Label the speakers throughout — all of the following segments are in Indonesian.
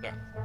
Speaker 1: Dah.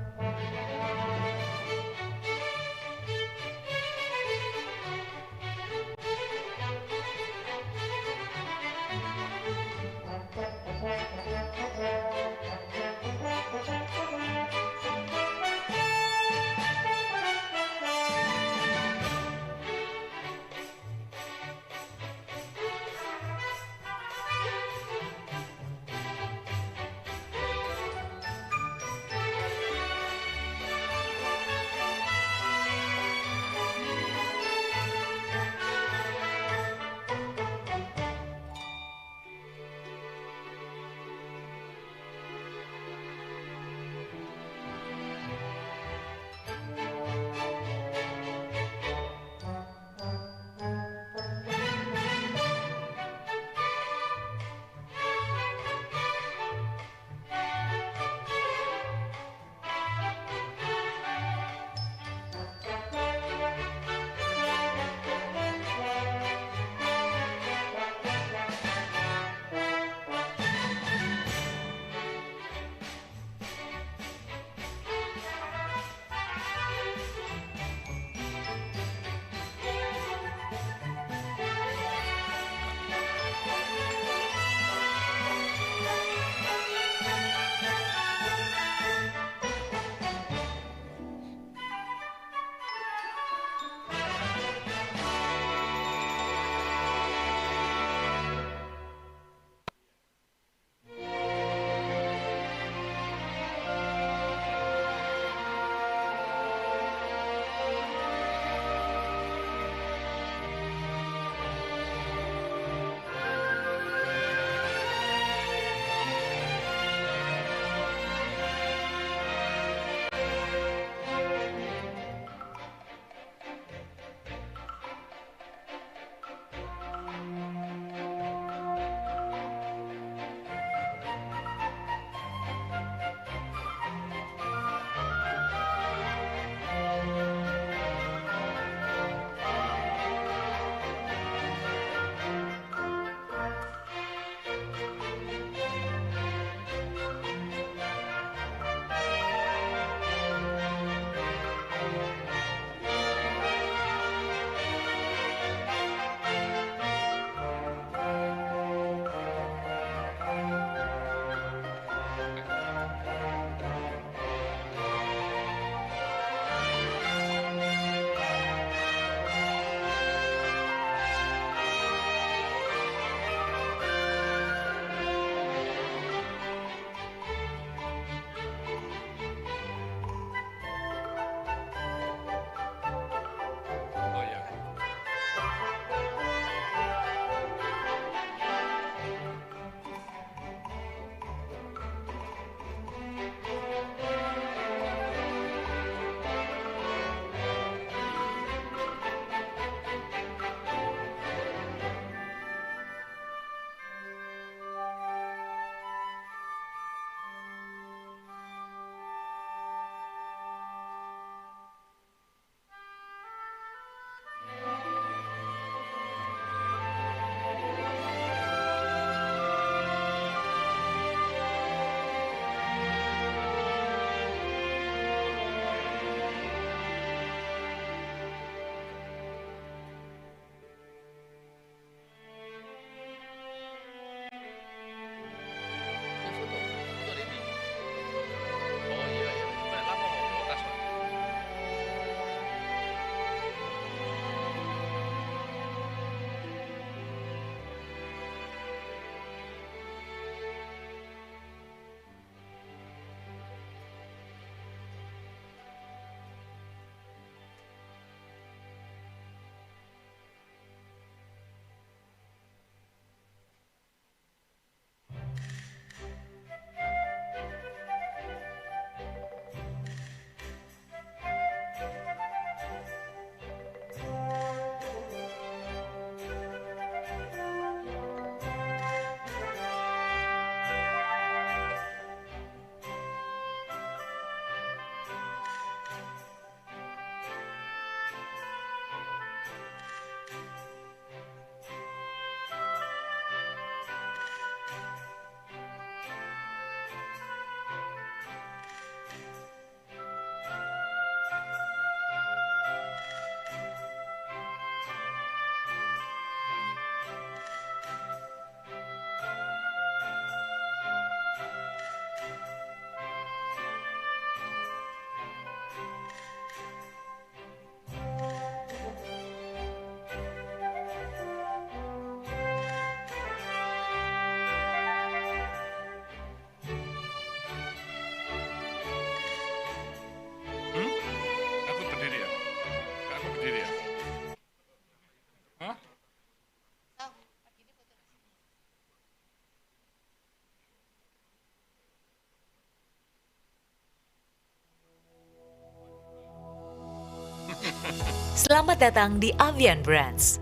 Speaker 1: Selamat datang di Avian Brands.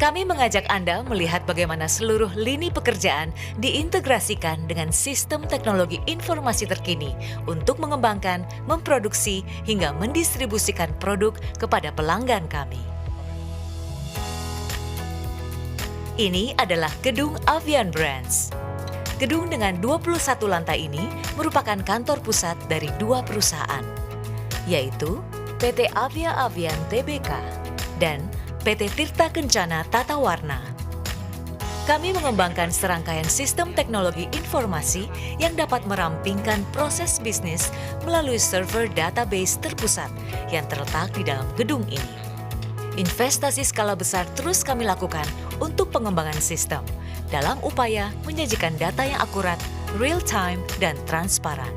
Speaker 1: Kami mengajak Anda melihat bagaimana seluruh lini pekerjaan diintegrasikan dengan sistem teknologi informasi terkini untuk mengembangkan, memproduksi, hingga mendistribusikan produk kepada pelanggan kami. Ini adalah gedung Avian Brands. Gedung dengan 21 lantai ini merupakan kantor pusat dari dua perusahaan, yaitu PT Avia Avian Tbk dan PT Tirta Kencana Tata Warna. Kami mengembangkan serangkaian sistem teknologi informasi yang dapat merampingkan proses bisnis melalui server database terpusat yang terletak di dalam gedung ini. Investasi skala besar terus kami lakukan untuk pengembangan sistem dalam upaya menyajikan data yang akurat, real-time, dan transparan.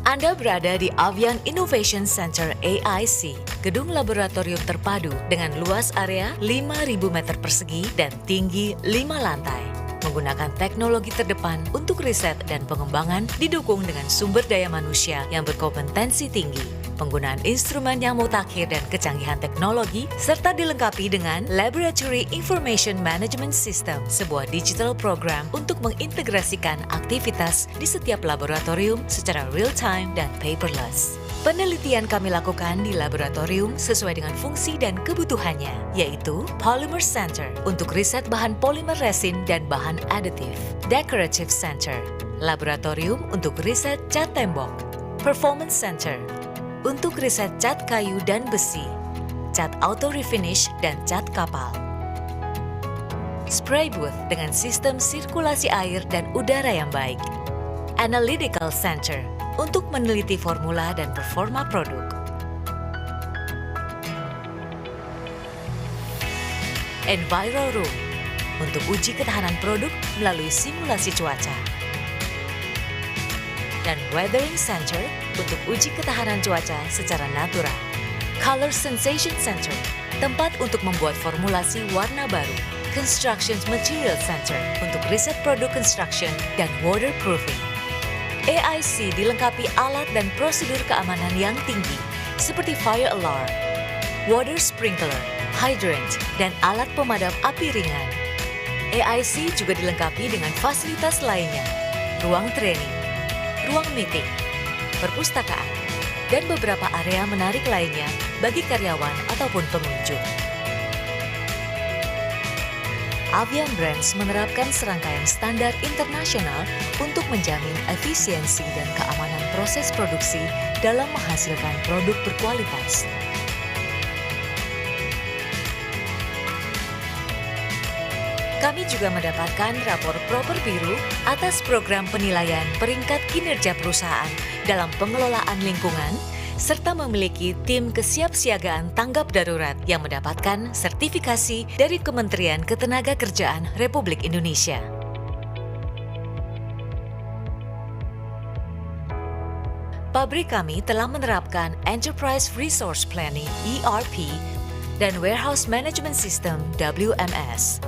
Speaker 1: Anda berada di Avian Innovation Center AIC, gedung laboratorium terpadu dengan luas area 5.000 meter persegi dan tinggi 5 lantai. Menggunakan teknologi terdepan untuk riset dan pengembangan didukung dengan sumber daya manusia yang berkompetensi tinggi, penggunaan instrumen yang mutakhir dan kecanggihan teknologi, serta dilengkapi dengan Laboratory Information Management System, sebuah digital program untuk mengintegrasikan aktivitas di setiap laboratorium secara real-time dan paperless. Penelitian kami lakukan di laboratorium sesuai dengan fungsi dan kebutuhannya, yaitu Polymer Center untuk riset bahan polimer resin dan bahan aditif, Decorative Center, laboratorium untuk riset cat tembok, Performance Center untuk riset cat kayu dan besi, cat auto refinish dan cat kapal, Spray Booth dengan sistem sirkulasi air dan udara yang baik, Analytical Center untuk meneliti formula dan performa produk, Enviro Room untuk uji ketahanan produk melalui simulasi cuaca, dan Weathering Center untuk uji ketahanan cuaca secara natural. Color Sensation Center, tempat untuk membuat formulasi warna baru. Construction Material Center untuk riset produk construction dan waterproofing. AIC dilengkapi alat dan prosedur keamanan yang tinggi seperti fire alarm, water sprinkler, hydrant, dan alat pemadam api ringan. AIC juga dilengkapi dengan fasilitas lainnya, ruang training, ruang meeting, perpustakaan, dan beberapa area menarik lainnya bagi karyawan ataupun pengunjung. Avian Brands menerapkan serangkaian standar internasional untuk menjamin efisiensi dan keamanan proses produksi dalam menghasilkan produk berkualitas. Kami juga mendapatkan rapor Proper Biru atas program penilaian peringkat kinerja perusahaan dalam pengelolaan lingkungan, serta memiliki tim kesiapsiagaan tanggap darurat yang mendapatkan sertifikasi dari Kementerian Ketenagakerjaan Republik Indonesia. Pabrik kami telah menerapkan Enterprise Resource Planning (ERP) dan Warehouse Management System (WMS).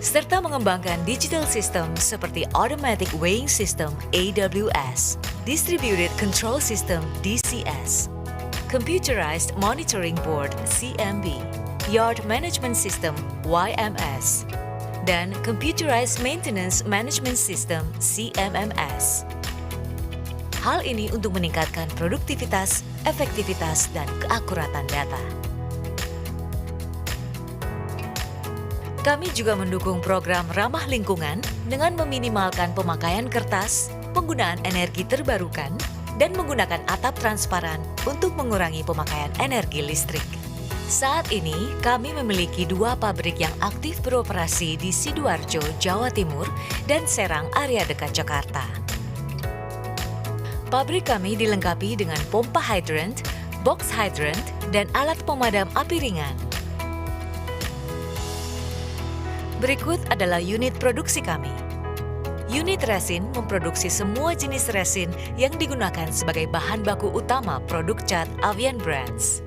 Speaker 1: Serta mengembangkan digital system seperti Automatic Weighing System (AWS), Distributed Control System (DCS), Computerized Monitoring Board (CMB), Yard Management System (YMS), dan Computerized Maintenance Management System (CMMS). Hal ini untuk meningkatkan produktivitas, efektivitas, dan keakuratan data. Kami juga mendukung program ramah lingkungan dengan meminimalkan pemakaian kertas, penggunaan energi terbarukan, dan menggunakan atap transparan untuk mengurangi pemakaian energi listrik. Saat ini, kami memiliki 2 pabrik yang aktif beroperasi di Sidoarjo, Jawa Timur, dan Serang, area dekat Jakarta. Pabrik kami dilengkapi dengan pompa hydrant, box hydrant, dan alat pemadam api ringan. Berikut adalah unit produksi kami. Unit resin memproduksi semua jenis resin yang digunakan sebagai bahan baku utama produk cat Avian Brands.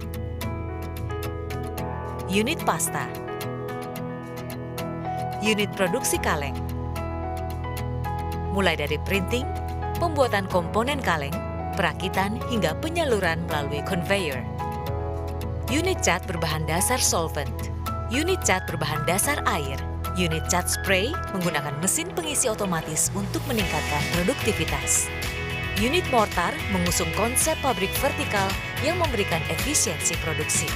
Speaker 1: Unit pasta. Unit produksi kaleng. Mulai dari printing, pembuatan komponen kaleng, perakitan hingga penyaluran melalui conveyor. Unit cat berbahan dasar solvent, unit cat berbahan dasar air, unit cat spray menggunakan mesin pengisi otomatis untuk meningkatkan produktivitas. Unit mortar mengusung konsep pabrik vertikal yang memberikan efisiensi produksi.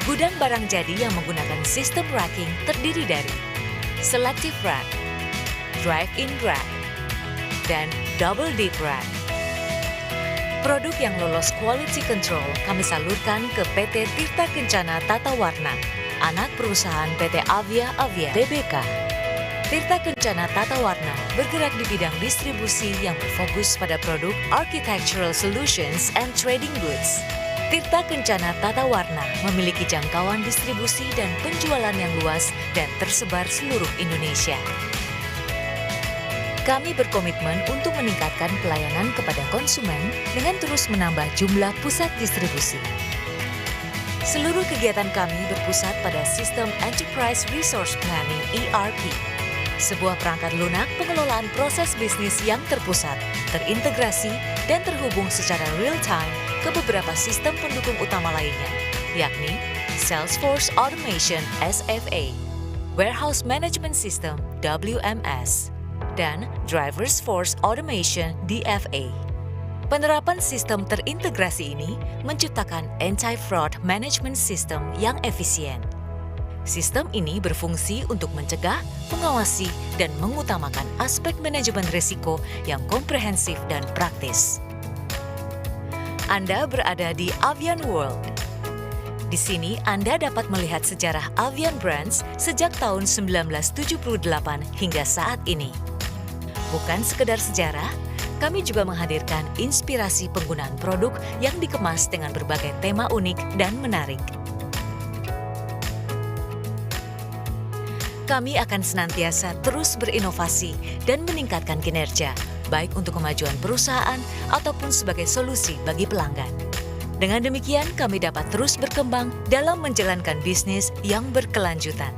Speaker 1: Gudang barang jadi yang menggunakan sistem racking terdiri dari selective rack, drive-in rack, dan double deep rack. Produk yang lolos quality control kami salurkan ke PT Tirta Kencana Tata Warna, anak perusahaan PT Avia Tbk. Tirta Kencana Tata Warna bergerak di bidang distribusi yang berfokus pada produk architectural solutions and trading goods. Tirta Kencana Tata Warna memiliki jangkauan distribusi dan penjualan yang luas dan tersebar seluruh Indonesia. Kami berkomitmen untuk meningkatkan pelayanan kepada konsumen dengan terus menambah jumlah pusat distribusi. Seluruh kegiatan kami berpusat pada sistem Enterprise Resource Planning (ERP), sebuah perangkat lunak pengelolaan proses bisnis yang terpusat, terintegrasi, dan terhubung secara real-time ke beberapa sistem pendukung utama lainnya, yakni Salesforce Automation (SFA), Warehouse Management System (WMS), dan Drivers Force Automation (DFA). Penerapan sistem terintegrasi ini menciptakan anti-fraud management system yang efisien. Sistem ini berfungsi untuk mencegah, mengawasi, dan mengutamakan aspek manajemen risiko yang komprehensif dan praktis. Anda berada di Avian World. Di sini Anda dapat melihat sejarah Avian Brands sejak tahun 1978 hingga saat ini. Bukan sekedar sejarah, kami juga menghadirkan inspirasi penggunaan produk yang dikemas dengan berbagai tema unik dan menarik. Kami akan senantiasa terus berinovasi dan meningkatkan kinerja, baik untuk kemajuan perusahaan ataupun sebagai solusi bagi pelanggan. Dengan demikian, kami dapat terus berkembang dalam menjalankan bisnis yang berkelanjutan.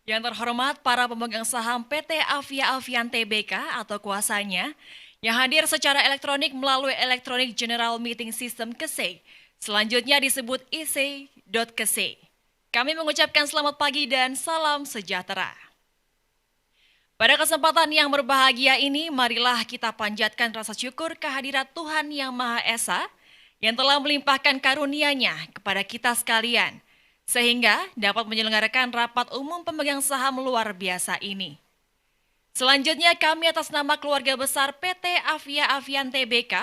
Speaker 2: Yang terhormat para pemegang saham PT Avia Avian Tbk atau kuasanya yang hadir secara elektronik melalui Electronic General Meeting System KESE, selanjutnya disebut IC.KESE. Kami mengucapkan selamat pagi dan salam sejahtera. Pada kesempatan yang berbahagia ini, marilah kita panjatkan rasa syukur kehadirat Tuhan Yang Maha Esa yang telah melimpahkan karunia-Nya kepada kita sekalian, sehingga dapat menyelenggarakan rapat umum pemegang saham luar biasa ini. Selanjutnya kami atas nama keluarga besar PT Avia Avian Tbk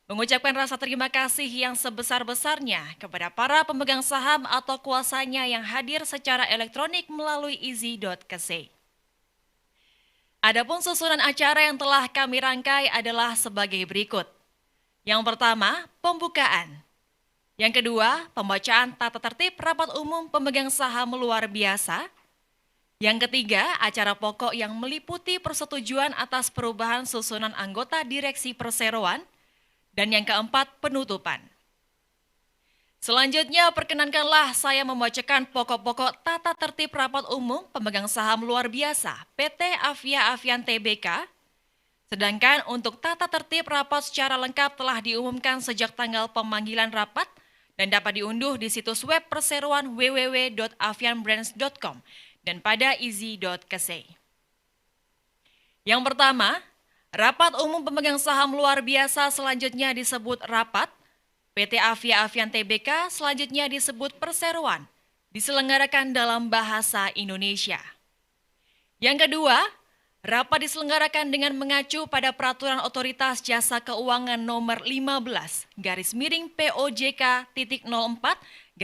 Speaker 2: mengucapkan rasa terima kasih yang sebesar-besarnya kepada para pemegang saham atau kuasanya yang hadir secara elektronik melalui easy.kese. Adapun susunan acara yang telah kami rangkai adalah sebagai berikut. Yang pertama, pembukaan. Yang kedua, pembacaan tata tertib rapat umum pemegang saham luar biasa. Yang ketiga, acara pokok yang meliputi persetujuan atas perubahan susunan anggota direksi perseroan. Dan yang keempat, penutupan. Selanjutnya, perkenankanlah saya membacakan pokok-pokok tata tertib rapat umum pemegang saham luar biasa PT Avia Avian Tbk. Sedangkan untuk tata tertib rapat secara lengkap telah diumumkan sejak tanggal pemanggilan rapat dan dapat diunduh di situs web perseroan www.avianbrands.com dan pada easy.kese. Yang pertama, rapat umum pemegang saham luar biasa selanjutnya disebut rapat. PT Avia Avian Tbk selanjutnya disebut perseroan, diselenggarakan dalam bahasa Indonesia. Yang kedua, rapat diselenggarakan dengan mengacu pada Peraturan Otoritas Jasa Keuangan Nomor 15-POJK.04-2020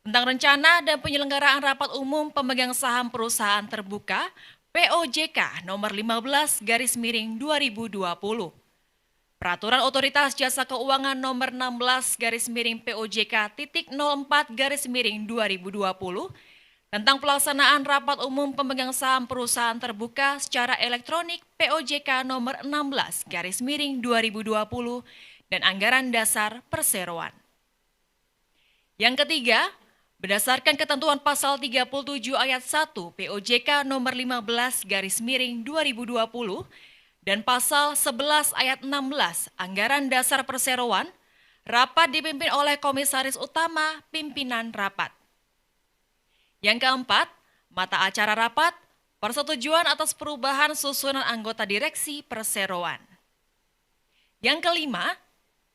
Speaker 2: tentang rencana dan penyelenggaraan rapat umum pemegang saham perusahaan terbuka POJK Nomor 15-2020. Peraturan Otoritas Jasa Keuangan Nomor 16-POJK.04-2020 tentang pelaksanaan rapat umum pemegang saham perusahaan terbuka secara elektronik POJK Nomor 16-2020 dan anggaran dasar perseroan. Yang ketiga, berdasarkan ketentuan pasal 37 ayat 1 POJK Nomor 15-2020 dan pasal 11 ayat 16 Anggaran Dasar Perseroan, rapat dipimpin oleh Komisaris Utama Pimpinan Rapat. Yang keempat, mata acara rapat, persetujuan atas perubahan susunan anggota direksi perseroan. Yang kelima,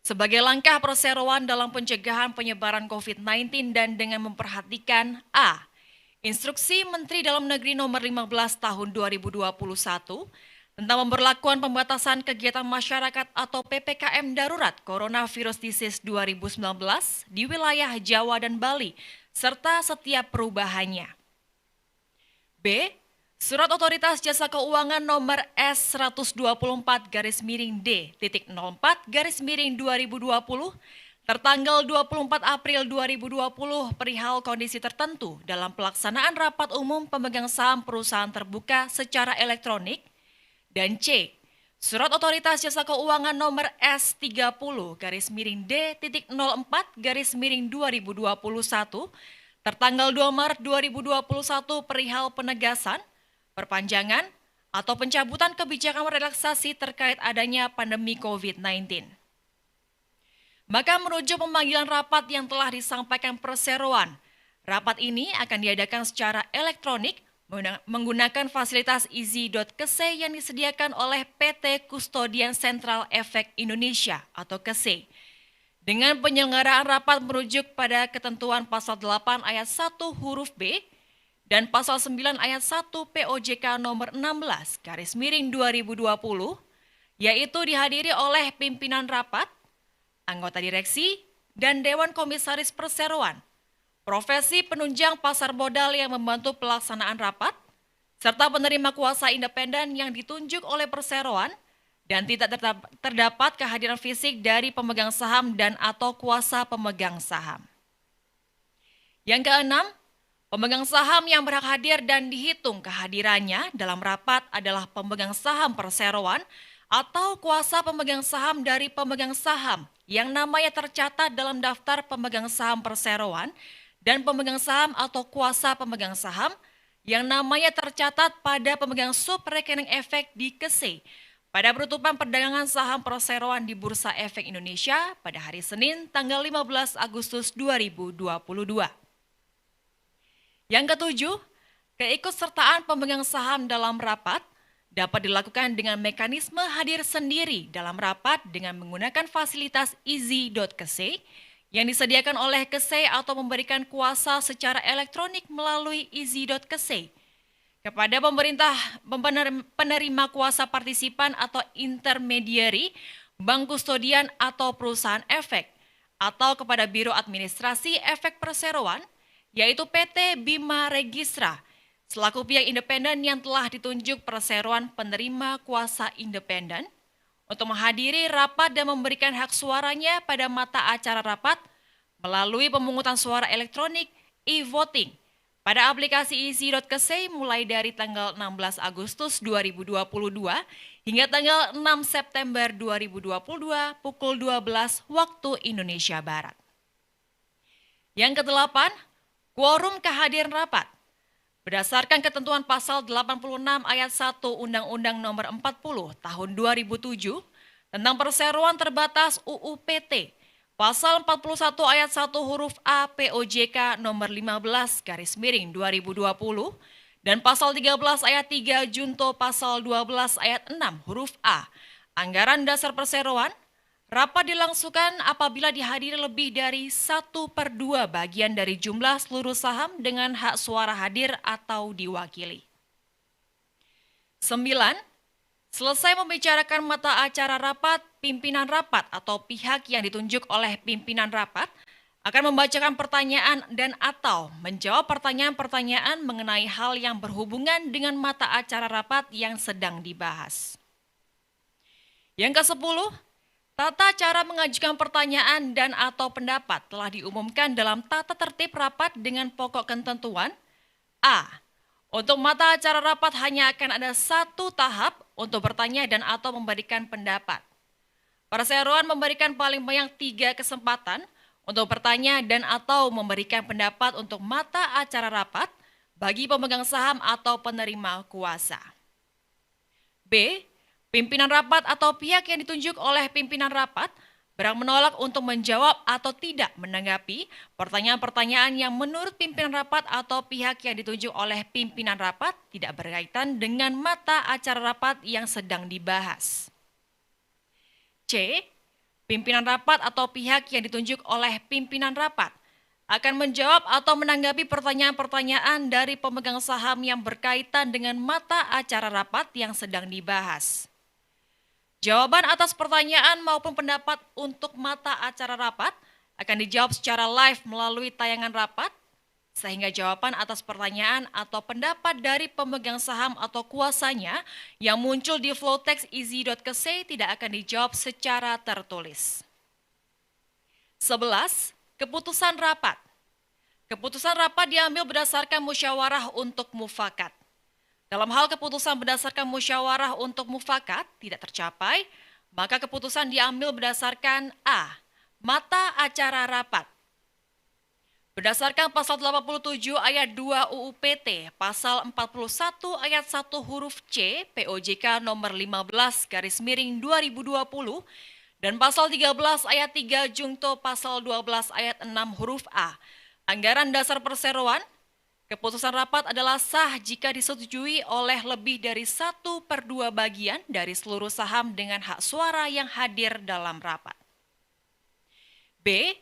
Speaker 2: sebagai langkah perseroan dalam pencegahan penyebaran COVID-19 dan dengan memperhatikan A. Instruksi Menteri Dalam Negeri Nomor 15 Tahun 2021 tentang pemberlakuan pembatasan kegiatan masyarakat atau PPKM Darurat Coronavirus Disease 2019 di wilayah Jawa dan Bali, serta setiap perubahannya. B. Surat Otoritas Jasa Keuangan Nomor S124-D.04-2020 tertanggal 24 April 2020 perihal kondisi tertentu dalam pelaksanaan rapat umum pemegang saham perusahaan terbuka secara elektronik. Dan C. Surat Otoritas Jasa Keuangan Nomor S30-D.04-2021 tertanggal 2 Maret 2021 perihal penegasan, perpanjangan, atau pencabutan kebijakan relaksasi terkait adanya pandemi COVID-19. Maka menuju pemanggilan rapat yang telah disampaikan perseroan, rapat ini akan diadakan secara elektronik menggunakan fasilitas easy.kese yang disediakan oleh PT Kustodian Sentral Efek Indonesia atau KESE. Dengan penyelenggaraan rapat merujuk pada ketentuan pasal 8 ayat 1 huruf B dan pasal 9 ayat 1 POJK nomor 16/2020, yaitu dihadiri oleh pimpinan rapat, anggota direksi, dan Dewan Komisaris Perseroan, profesi penunjang pasar modal yang membantu pelaksanaan rapat, serta penerima kuasa independen yang ditunjuk oleh perseroan dan tidak terdapat kehadiran fisik dari pemegang saham dan atau kuasa pemegang saham. Yang keenam, pemegang saham yang berhak hadir dan dihitung kehadirannya dalam rapat adalah pemegang saham perseroan atau kuasa pemegang saham dari pemegang saham yang namanya tercatat dalam daftar pemegang saham perseroan dan pemegang saham atau kuasa pemegang saham yang namanya tercatat pada pemegang sub rekening efek di KSE pada penutupan perdagangan saham perseroan di Bursa Efek Indonesia pada hari Senin tanggal 15 Agustus 2022. Yang ketujuh, keikutsertaan pemegang saham dalam rapat dapat dilakukan dengan mekanisme hadir sendiri dalam rapat dengan menggunakan fasilitas easy.kse yang disediakan oleh KSE atau memberikan kuasa secara elektronik melalui easy.kse kepada penerima kuasa partisipan atau intermediary, bank kustodian atau perusahaan efek, atau kepada Biro Administrasi Efek Perseroan, yaitu PT Bima Registra, selaku pihak independen yang telah ditunjuk perseroan penerima kuasa independen, untuk menghadiri rapat dan memberikan hak suaranya pada mata acara rapat melalui pemungutan suara elektronik e-voting pada aplikasi easy.kse mulai dari tanggal 16 Agustus 2022 hingga tanggal 6 September 2022 pukul 12 waktu Indonesia Barat. Yang kedelapan, quorum kehadiran rapat. Berdasarkan ketentuan pasal 86 ayat 1 Undang-Undang Nomor 40 Tahun 2007 tentang Perseroan Terbatas UU PT, pasal 41 ayat 1 huruf A POJK Nomor 15/2020 dan pasal 13 ayat 3 junto pasal 12 ayat 6 huruf A Anggaran Dasar Perseroan, rapat dilangsungkan apabila dihadiri lebih dari 1/2 bagian dari jumlah seluruh saham dengan hak suara hadir atau diwakili. 9. Selesai membicarakan mata acara rapat, pimpinan rapat atau pihak yang ditunjuk oleh pimpinan rapat akan membacakan pertanyaan dan atau menjawab pertanyaan-pertanyaan mengenai hal yang berhubungan dengan mata acara rapat yang sedang dibahas. Yang ke-10, tata cara mengajukan pertanyaan dan atau pendapat telah diumumkan dalam tata tertib rapat dengan pokok ketentuan. A. Untuk mata acara rapat hanya akan ada satu tahap untuk bertanya dan atau memberikan pendapat. Perseroan memberikan paling banyak 3 kesempatan untuk bertanya dan atau memberikan pendapat untuk mata acara rapat bagi pemegang saham atau penerima kuasa. B. Pimpinan rapat atau pihak yang ditunjuk oleh pimpinan rapat berhak menolak untuk menjawab atau tidak menanggapi pertanyaan-pertanyaan yang menurut pimpinan rapat atau pihak yang ditunjuk oleh pimpinan rapat tidak berkaitan dengan mata acara rapat yang sedang dibahas. C. Pimpinan rapat atau pihak yang ditunjuk oleh pimpinan rapat akan menjawab atau menanggapi pertanyaan-pertanyaan dari pemegang saham yang berkaitan dengan mata acara rapat yang sedang dibahas. Jawaban atas pertanyaan maupun pendapat untuk mata acara rapat akan dijawab secara live melalui tayangan rapat, sehingga jawaban atas pertanyaan atau pendapat dari pemegang saham atau kuasanya yang muncul di flowtext easy.kse tidak akan dijawab secara tertulis. 11. Keputusan rapat. Keputusan rapat diambil berdasarkan musyawarah untuk mufakat. Dalam hal keputusan berdasarkan musyawarah untuk mufakat tidak tercapai, maka keputusan diambil berdasarkan A. Mata acara rapat. Berdasarkan pasal 87 ayat 2 UU PT, pasal 41 ayat 1 huruf C POJK nomor 15/2020 dan pasal 13 ayat 3 junto pasal 12 ayat 6 huruf A Anggaran Dasar Perseroan, keputusan rapat adalah sah jika disetujui oleh lebih dari 1/2 bagian dari seluruh saham dengan hak suara yang hadir dalam rapat. B.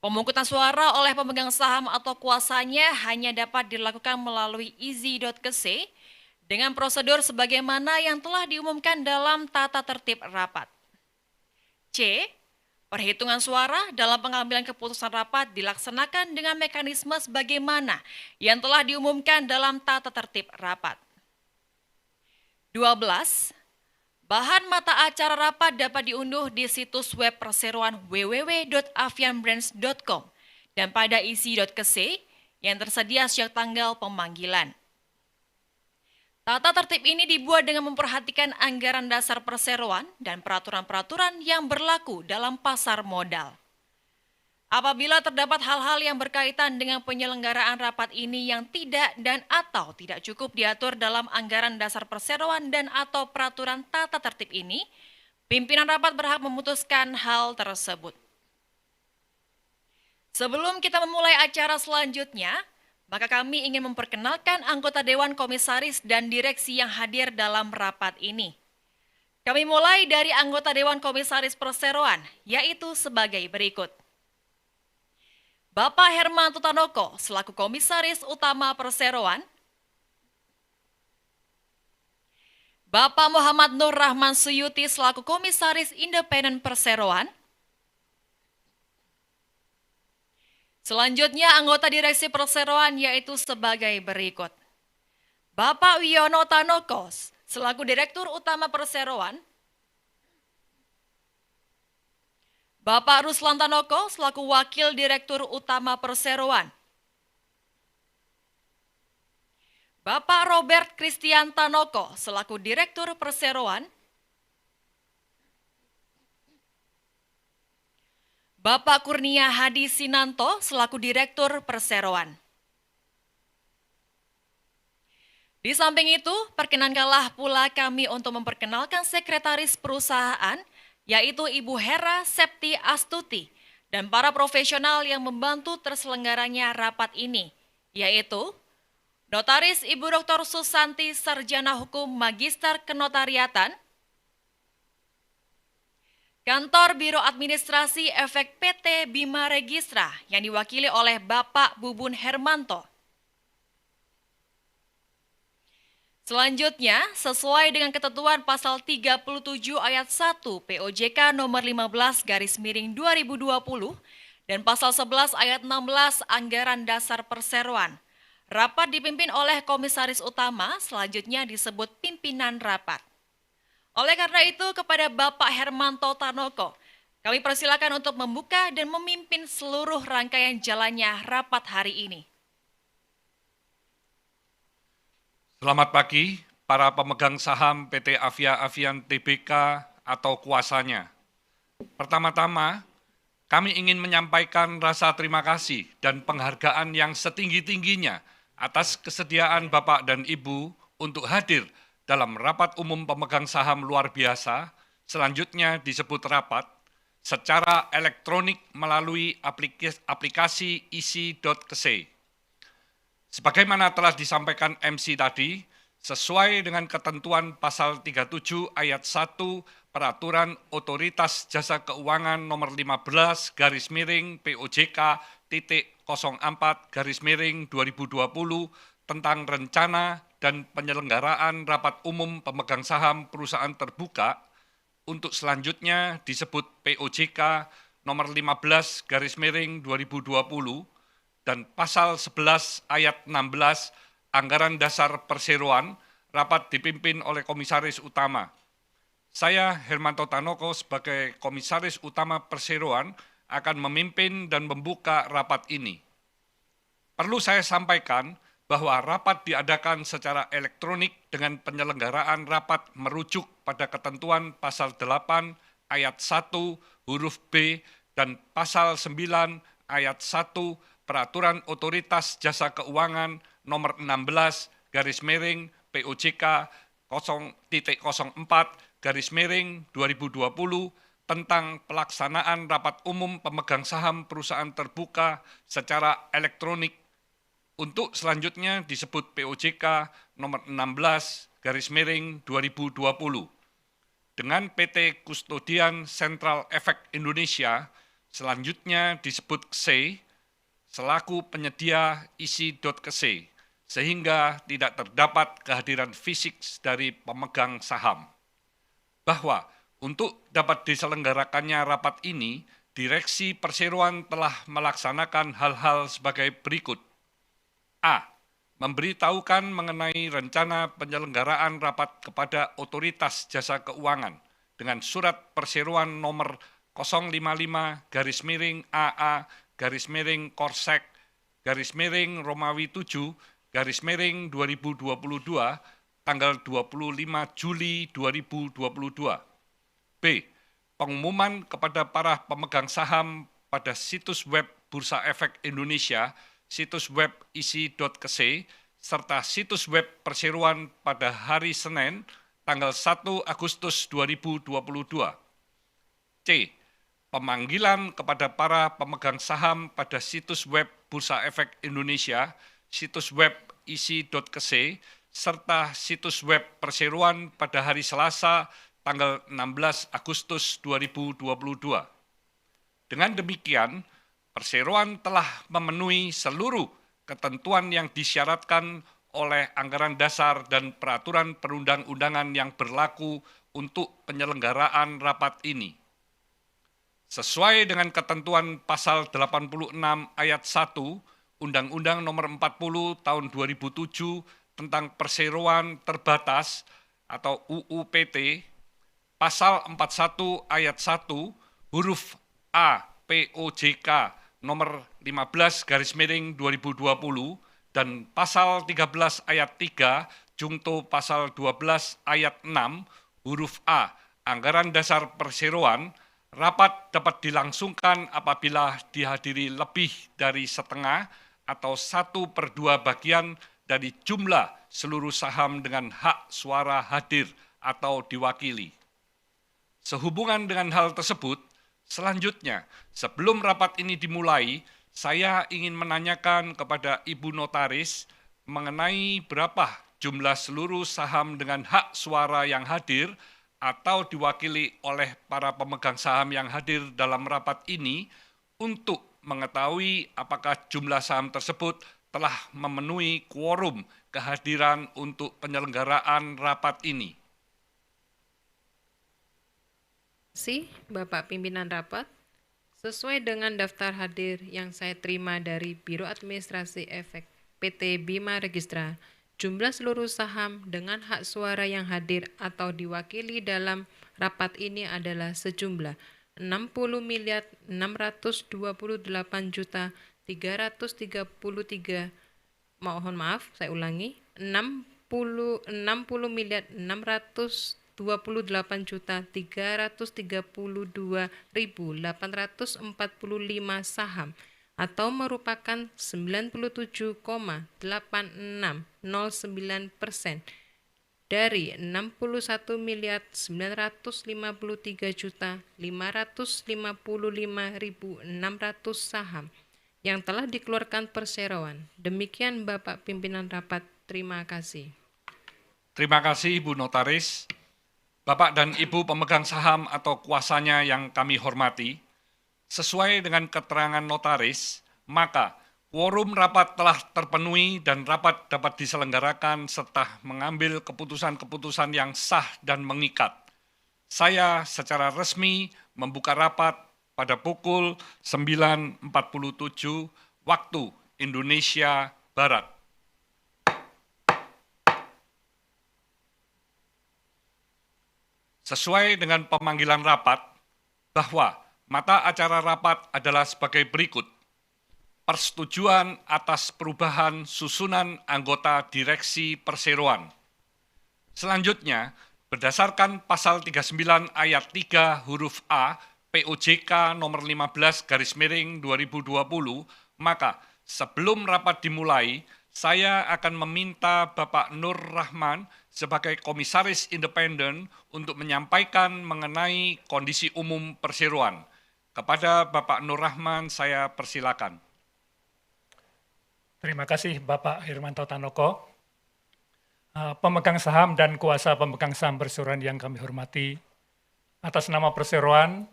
Speaker 2: Pemungutan suara oleh pemegang saham atau kuasanya hanya dapat dilakukan melalui easy.kse dengan prosedur sebagaimana yang telah diumumkan dalam tata tertib rapat. C. Perhitungan suara dalam pengambilan keputusan rapat dilaksanakan dengan mekanisme sebagaimana yang telah diumumkan dalam tata tertib rapat. 12. Bahan mata acara rapat dapat diunduh di situs web perseroan www.avianbrands.com dan pada easy.kse yang tersedia sejak tanggal pemanggilan. Tata tertib ini dibuat dengan memperhatikan anggaran dasar perseroan dan peraturan-peraturan yang berlaku dalam pasar modal. Apabila terdapat hal-hal yang berkaitan dengan penyelenggaraan rapat ini yang tidak dan atau tidak cukup diatur dalam anggaran dasar perseroan dan atau peraturan tata tertib ini, pimpinan rapat berhak memutuskan hal tersebut. Sebelum kita memulai acara selanjutnya, maka kami ingin memperkenalkan anggota Dewan Komisaris dan Direksi yang hadir dalam rapat ini. Kami mulai dari anggota Dewan Komisaris Perseroan, yaitu sebagai berikut. Bapak Hermanto Tanoko selaku Komisaris Utama Perseroan, Bapak Muhammad Nur Rahman Suyuti selaku Komisaris Independen Perseroan. Selanjutnya anggota Direksi Perseroan yaitu sebagai berikut. Bapak Wiono Tanoko selaku Direktur Utama Perseroan. Bapak Ruslan Tanoko selaku Wakil Direktur Utama Perseroan. Bapak Robert Christian Tanoko selaku Direktur Perseroan. Bapak Kurnia Hadi Sinanto selaku Direktur Perseroan. Di samping itu, perkenankanlah pula kami untuk memperkenalkan Sekretaris Perusahaan, yaitu Ibu Hera Septi Astuti, dan para profesional yang membantu terselenggaranya rapat ini, yaitu Notaris Ibu Dr. Susanti Sarjana Hukum Magister Kenotariatan, Kantor Biro Administrasi Efek PT Bima Registra yang diwakili oleh Bapak Bubun Hermanto. Selanjutnya, sesuai dengan ketentuan pasal 37 ayat 1 POJK nomor 15/2020 dan pasal 11 ayat 16 Anggaran Dasar Perseroan, rapat dipimpin oleh Komisaris Utama, selanjutnya disebut pimpinan rapat. Oleh karena itu, kepada Bapak Hermanto Tanoko, kami persilakan untuk membuka dan memimpin seluruh rangkaian jalannya rapat hari ini.
Speaker 3: Selamat pagi, para pemegang saham PT Avia Avian Tbk atau kuasanya. Pertama-tama, kami ingin menyampaikan rasa terima kasih dan penghargaan yang setinggi-tingginya atas kesediaan Bapak dan Ibu untuk hadir dalam rapat umum pemegang saham luar biasa, selanjutnya disebut rapat, secara elektronik melalui aplikasi isi.kese. Sebagaimana telah disampaikan MC tadi, sesuai dengan ketentuan pasal 37 ayat 1 Peraturan Otoritas Jasa Keuangan nomor 15 POJK.04/2020 tentang rencana dan penyelenggaraan rapat umum pemegang saham perusahaan terbuka untuk selanjutnya disebut POJK nomor 15/2020 dan pasal 11 ayat 16 Anggaran Dasar Perseroan rapat dipimpin oleh Komisaris Utama. Saya Hermanto Tanoko sebagai Komisaris Utama Perseroan akan memimpin dan membuka rapat ini. Perlu saya sampaikan bahwa rapat diadakan secara elektronik dengan penyelenggaraan rapat merujuk pada ketentuan pasal 8 ayat 1 huruf B dan pasal 9 ayat 1 Peraturan Otoritas Jasa Keuangan nomor 16 POJK 0.04/2020 tentang pelaksanaan rapat umum pemegang saham perusahaan terbuka secara elektronik untuk selanjutnya disebut POJK nomor 16/2020 dengan PT Kustodian Sentral Efek Indonesia, selanjutnya disebut KSE, selaku penyedia isi.kese, sehingga tidak terdapat kehadiran fisik dari pemegang saham. Bahwa untuk dapat diselenggarakannya rapat ini, Direksi Perseroan telah melaksanakan hal-hal sebagai berikut. A. Memberitahukan mengenai rencana penyelenggaraan rapat kepada Otoritas Jasa Keuangan dengan surat Perseroan nomor 055-AA-Korsek-Romawi 7-2022 tanggal 25 Juli 2022. B. Pengumuman kepada para pemegang saham pada situs web Bursa Efek Indonesia, situs web isi.kese, serta situs web perseroan pada hari Senin, tanggal 1 Agustus 2022. C. Pemanggilan kepada para pemegang saham pada situs web Bursa Efek Indonesia, situs web isi.kese, serta situs web perseroan pada hari Selasa, tanggal 16 Agustus 2022. Dengan demikian, perseroan telah memenuhi seluruh ketentuan yang disyaratkan oleh anggaran dasar dan peraturan perundang-undangan yang berlaku untuk penyelenggaraan rapat ini. Sesuai dengan ketentuan pasal 86 ayat 1 Undang-Undang Nomor 40 Tahun 2007 tentang Perseroan Terbatas atau UU-PT, pasal 41 ayat 1 huruf A POJK nomor 15/2020 dan pasal 13 ayat 3 jungto pasal 12 ayat 6 huruf A Anggaran Dasar Perseroan, rapat dapat dilangsungkan apabila dihadiri lebih dari setengah atau 1/2 bagian dari jumlah seluruh saham dengan hak suara hadir atau diwakili. Sehubungan dengan hal tersebut, selanjutnya, sebelum rapat ini dimulai, saya ingin menanyakan kepada Ibu Notaris mengenai berapa jumlah seluruh saham dengan hak suara yang hadir atau diwakili oleh para pemegang saham yang hadir dalam rapat ini untuk mengetahui apakah jumlah saham tersebut telah memenuhi quorum kehadiran untuk penyelenggaraan rapat ini.
Speaker 4: Bapak Pimpinan Rapat, sesuai dengan daftar hadir yang saya terima dari Biro Administrasi Efek PT Bima Registra, jumlah seluruh saham dengan hak suara yang hadir atau diwakili dalam rapat ini adalah sejumlah 60.628.333, mohon maaf, saya ulangi, 60.628.332.845 saham atau merupakan 97,8609% dari 61.953.555.600 saham yang telah dikeluarkan perseroan. Demikian Bapak Pimpinan Rapat, terima kasih.
Speaker 3: Terima kasih Ibu Notaris. Bapak dan Ibu pemegang saham atau kuasanya yang kami hormati, sesuai dengan keterangan notaris, maka quorum rapat telah terpenuhi dan rapat dapat diselenggarakan serta mengambil keputusan-keputusan yang sah dan mengikat. Saya secara resmi membuka rapat pada pukul 9.47 waktu Indonesia Barat. Sesuai dengan pemanggilan rapat, bahwa mata acara rapat adalah sebagai berikut. Persetujuan atas perubahan susunan anggota direksi perseroan. Selanjutnya, berdasarkan pasal 39 ayat 3 huruf A POJK nomor 15/2020, maka sebelum rapat dimulai, saya akan meminta Bapak Nur Rahman sebagai komisaris independen untuk menyampaikan mengenai kondisi umum perseroan. Kepada Bapak Nur Rahman, saya persilakan.
Speaker 5: Terima kasih Bapak Hermanto Tanoko. Pemegang saham dan kuasa pemegang saham perseroan yang kami hormati, atas nama perseroan,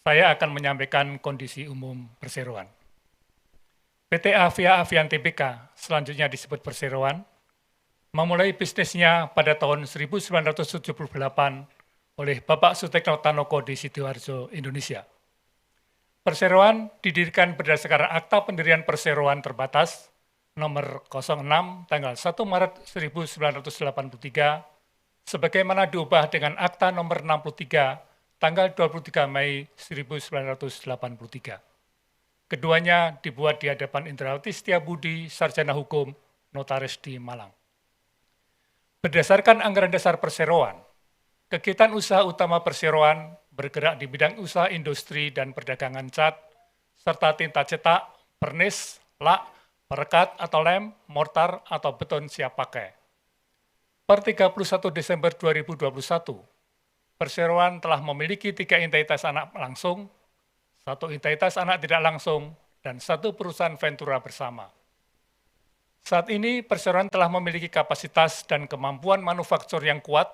Speaker 5: saya akan menyampaikan kondisi umum perseroan. PT Avia Avian Tbk, selanjutnya disebut perseroan, memulai bisnisnya pada tahun 1978 oleh Bapak Sutekno Tanoko di Sidoarjo, Indonesia. Perseroan didirikan berdasarkan Akta Pendirian Perseroan Terbatas nomor 06 tanggal 1 Maret 1983 sebagaimana diubah dengan Akta nomor 63 tanggal 23 Mei 1983. Keduanya dibuat di hadapan Indrawati Setiabudi, Sarjana Hukum, Notaris di Malang. Berdasarkan anggaran dasar perseroan, kegiatan usaha utama perseroan bergerak di bidang usaha industri dan perdagangan cat, serta tinta cetak, vernis, lak, perekat atau lem, mortar atau beton siap pakai. Per 31 Desember 2021, perseroan telah memiliki 3 entitas anak langsung, 1 entitas anak tidak langsung, dan 1 perusahaan ventura bersama. Saat ini, perseroan telah memiliki kapasitas dan kemampuan manufaktur yang kuat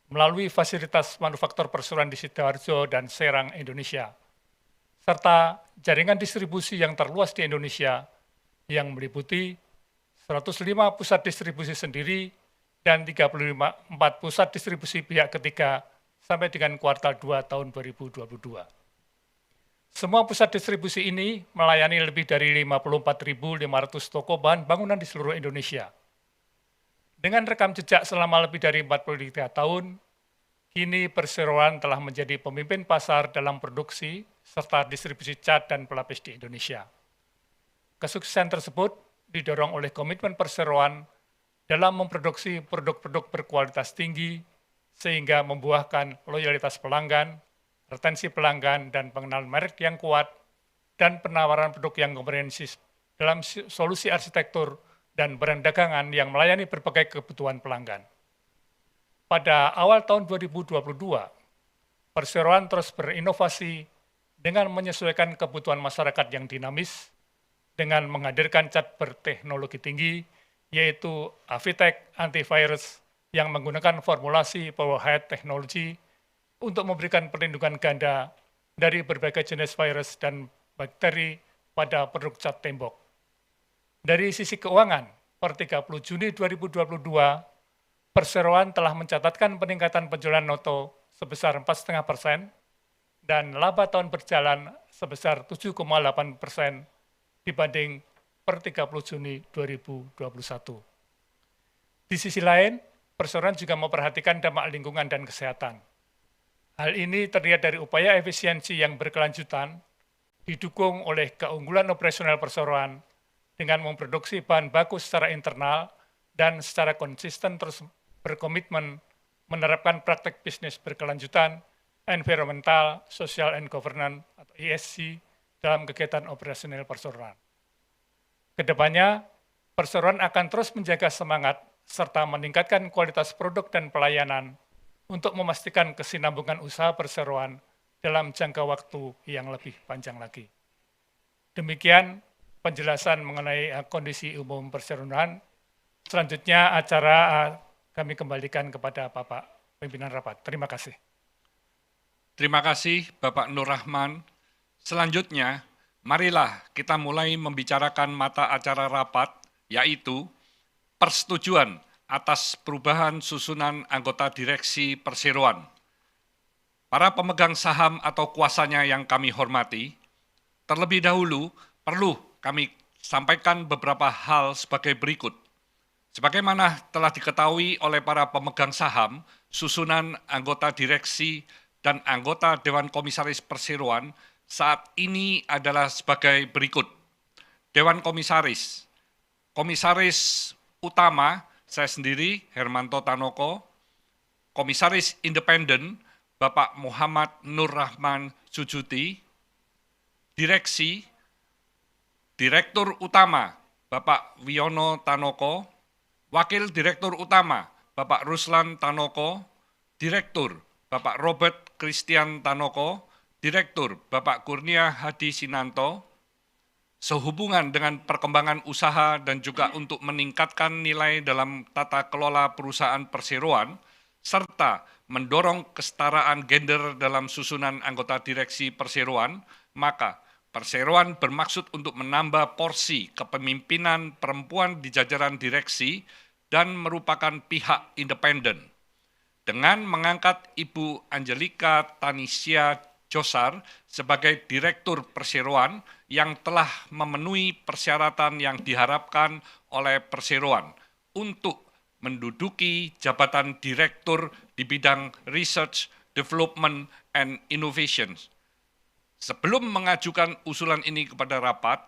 Speaker 5: melalui fasilitas manufaktur perseroan di Sidoarjo dan Serang, Indonesia, serta jaringan distribusi yang terluas di Indonesia yang meliputi 105 pusat distribusi sendiri dan 34 pusat distribusi pihak ketiga sampai dengan kuartal 2 tahun 2022. Semua pusat distribusi ini melayani lebih dari 54.500 toko bahan bangunan di seluruh Indonesia. Dengan rekam jejak selama lebih dari 43 tahun, kini perseroan telah menjadi pemimpin pasar dalam produksi serta distribusi cat dan pelapis di Indonesia. Kesuksesan tersebut didorong oleh komitmen perseroan dalam memproduksi produk-produk berkualitas tinggi sehingga membuahkan loyalitas pelanggan, retensi pelanggan, dan pengenalan merek yang kuat, dan penawaran produk yang komprehensif dalam solusi arsitektur dan brand dagangan yang melayani berbagai kebutuhan pelanggan. Pada awal tahun 2022, perseroan terus berinovasi dengan menyesuaikan kebutuhan masyarakat yang dinamis, dengan menghadirkan cat berteknologi tinggi, yaitu Avitec Antivirus yang menggunakan formulasi Powerhead Technology untuk memberikan perlindungan ganda dari berbagai jenis virus dan bakteri pada produk cat tembok. Dari sisi keuangan, per 30 Juni 2022, perseroan telah mencatatkan peningkatan penjualan noto sebesar 4,5% dan laba tahun berjalan sebesar 7,8% dibanding per 30 Juni 2021. Di sisi lain, perseroan juga memperhatikan dampak lingkungan dan kesehatan. Hal ini terlihat dari upaya efisiensi yang berkelanjutan, didukung oleh keunggulan operasional perseroan dengan memproduksi bahan baku secara internal dan secara konsisten terus berkomitmen menerapkan praktek bisnis berkelanjutan, environmental, social and governance atau ESG dalam kegiatan operasional perseroan. Kedepannya, perseroan akan terus menjaga semangat serta meningkatkan kualitas produk dan pelayanan untuk memastikan kesinambungan usaha perseroan dalam jangka waktu yang lebih panjang lagi. Demikian penjelasan mengenai kondisi umum perseroan. Selanjutnya acara kami kembalikan kepada Bapak Pimpinan Rapat. Terima kasih.
Speaker 3: Terima kasih Bapak Nur Rahman. Selanjutnya, marilah kita mulai membicarakan mata acara rapat, yaitu persetujuan atas perubahan susunan anggota direksi perseroan. Para pemegang saham atau kuasanya yang kami hormati, terlebih dahulu perlu kami sampaikan beberapa hal sebagai berikut. Sebagaimana telah diketahui oleh para pemegang saham, susunan anggota direksi dan anggota Dewan Komisaris Perseroan saat ini adalah sebagai berikut. Dewan Komisaris, Komisaris Utama, saya sendiri, Hermanto Tanoko, Komisaris Independen, Bapak Muhammad Nur Rahman Sujuti, Direksi, Direktur Utama, Bapak Wiono Tanoko, Wakil Direktur Utama, Bapak Ruslan Tanoko, Direktur, Bapak Robert Christian Tanoko, Direktur Bapak Kurnia Hadi Sinanto, sehubungan dengan perkembangan usaha dan juga untuk meningkatkan nilai dalam tata kelola perusahaan perseroan, serta mendorong kesetaraan gender dalam susunan anggota direksi perseroan, maka perseroan bermaksud untuk menambah porsi kepemimpinan perempuan di jajaran direksi dan merupakan pihak independen. Dengan mengangkat Ibu Angelika Tanisya Josar sebagai Direktur Perseroan yang telah memenuhi persyaratan yang diharapkan oleh perseroan untuk menduduki jabatan Direktur di bidang Research, Development, and Innovation. Sebelum mengajukan usulan ini kepada rapat,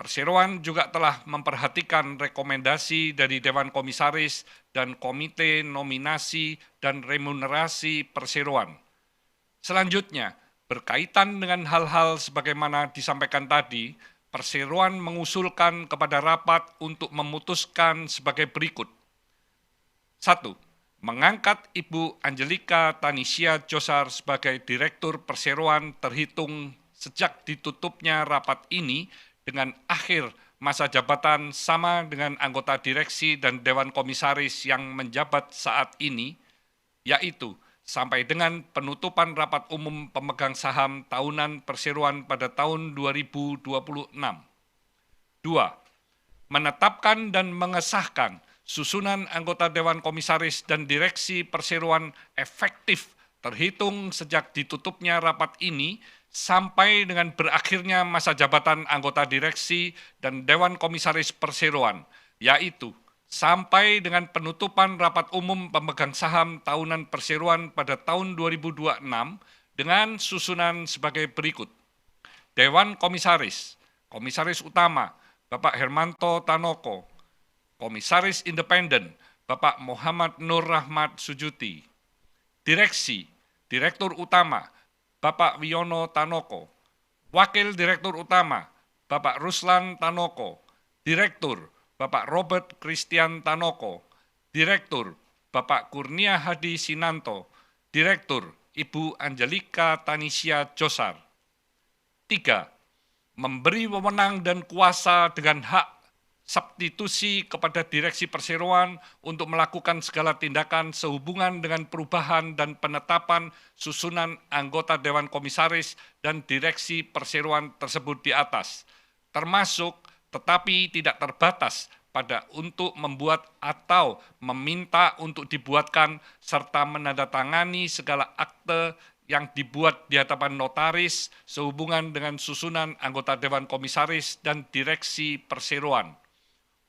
Speaker 3: perseroan juga telah memperhatikan rekomendasi dari Dewan Komisaris dan Komite Nominasi dan Remunerasi Perseroan. Selanjutnya, Berkaitan dengan hal-hal sebagaimana disampaikan tadi, perseroan mengusulkan kepada rapat untuk memutuskan sebagai berikut. 1. Mengangkat Ibu Angelika Tanisya Josar sebagai Direktur Perseroan terhitung sejak ditutupnya rapat ini dengan akhir masa jabatan sama dengan anggota direksi dan Dewan Komisaris yang menjabat saat ini, yaitu sampai dengan penutupan rapat umum pemegang saham tahunan perseroan pada tahun 2026. 2. Menetapkan dan mengesahkan susunan anggota Dewan Komisaris dan Direksi Perseroan efektif terhitung sejak ditutupnya rapat ini sampai dengan berakhirnya masa jabatan anggota direksi dan Dewan Komisaris Perseroan, yaitu sampai dengan penutupan rapat umum pemegang saham tahunan perseroan pada tahun 2026 dengan susunan sebagai berikut. Dewan Komisaris, Komisaris Utama, Bapak Hermanto Tanoko, Komisaris Independen, Bapak Muhammad Nur Rahmat Sujuti, Direksi, Direktur Utama, Bapak Wiono Tanoko, Wakil Direktur Utama, Bapak Ruslan Tanoko, Direktur, Bapak Robert Christian Tanoko, Direktur, Bapak Kurnia Hadi Sinanto, Direktur, Ibu Angelika Tanisya Josar. 3. Memberi wewenang dan kuasa dengan hak substitusi kepada direksi perseroan untuk melakukan segala tindakan sehubungan dengan perubahan dan penetapan susunan anggota Dewan Komisaris dan direksi perseroan tersebut di atas, termasuk tetapi tidak terbatas pada untuk membuat atau meminta untuk dibuatkan serta menandatangani segala akte yang dibuat di hadapan notaris sehubungan dengan susunan anggota Dewan Komisaris dan direksi perseroan,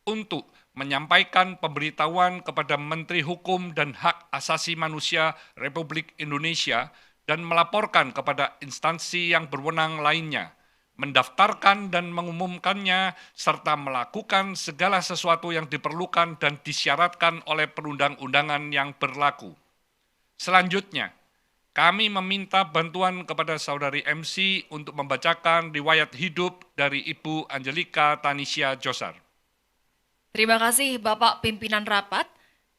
Speaker 3: untuk menyampaikan pemberitahuan kepada Menteri Hukum dan Hak Asasi Manusia Republik Indonesia dan melaporkan kepada instansi yang berwenang lainnya, mendaftarkan dan mengumumkannya, serta melakukan segala sesuatu yang diperlukan dan disyaratkan oleh perundang-undangan yang berlaku. Selanjutnya, kami meminta bantuan kepada Saudari MC untuk membacakan riwayat hidup dari Ibu Angelika Tanisya Josar.
Speaker 2: Terima kasih Bapak Pimpinan Rapat.